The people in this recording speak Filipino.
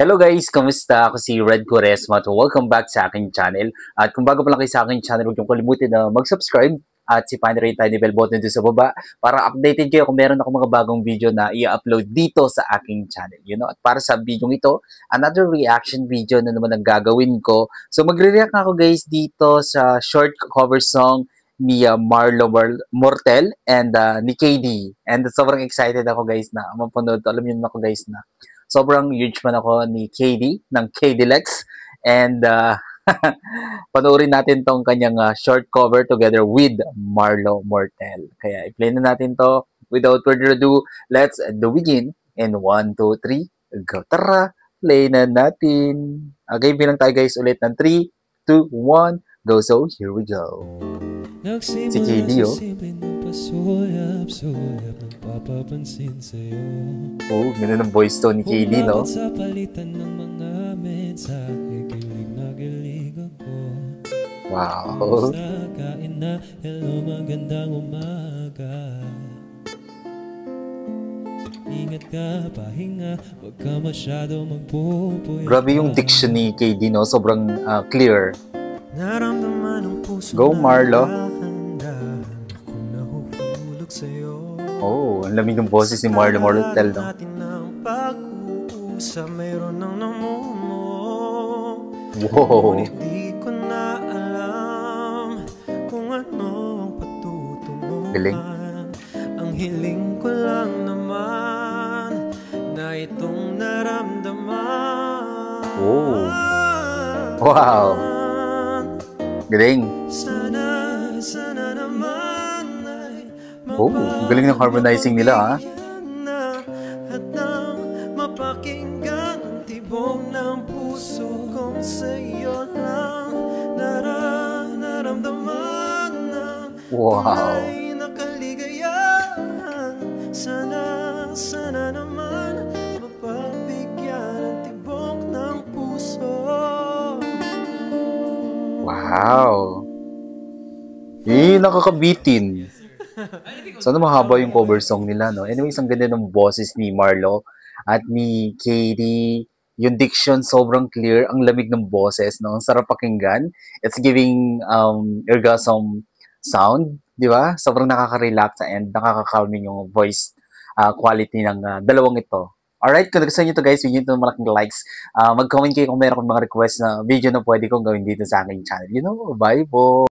Hello guys! Kamusta? Ako si Red Quaresma. Welcome back sa aking channel. At kung bago pa lang kayo sa aking channel, huwag niyong kalimutan na mag-subscribe at si-find rin tayo bell button doon sa baba para updated kayo kung meron ako mga bagong video na i-upload dito sa aking channel. At para sa video ito, another reaction video na naman ang gagawin ko. So magre-react ako guys dito sa short cover song ni Marlo Mortel and ni KD. And sobrang excited ako guys na mapanood. Alam niyo na ako guys na sobrang huge fan ako ni KD, ng KD Lex. And panoorin natin tong kanyang short cover together with Marlo Mortel. Kaya i-play na natin to. Without further ado, let's begin. In 1, 2, 3, go. Tara, play na natin. Okay, bilang tayo guys ulit ng 3, 2, 1, go. So, here we go. Si KD, oh. Pasulap-sulap ng papapansin sa'yo. Oh, ganda ng voice tone ni KD, no? Sa palitan ng mga mensahe, kilig na kilig ako. Wow. Basta kain na, hello, magandang umaga. Ingat ka, pahinga, wag ka masyado magpupuya. Grabe yung diction ni KD, no? Sobrang clear. Naramdaman ang puso. Go, Marlo. Sa'yo. Oh, ang lamig ng boses ni Marlo Mortel, no? Pag-uusap, mayroon ng namumuo. Wow. Hindi ko na alam kung ano ang patutunguhan. Galing. Ang hiling ko lang naman na itong naramdaman. Oh. Wow. Galing. Sana naman. Oh, galing ng harmonizing nila, ha? At nang mapakinggan ang tibok ng puso kong sa'yo lang naramdaman na ay nakaligayahan. Sana naman mapagbigyan ang tibok ng puso. Wow. Nakakabitin. Sana mahaba yung cover song nila, no? Anyways, ang ganda ng boses ni Marlo at ni KD. Yung diction sobrang clear, ang lamig ng boses, no? Ang sarap pakinggan. It's giving orgasm sound, di ba? Sobrang nakaka-relax and nakaka-calming yung voice quality ng dalawang ito. Alright, kung gusto nyo ito guys, yun yung malaking likes. Mag-comment kayo kung meron akong mga request na video na pwede kong gawin dito sa aking channel. Bye po!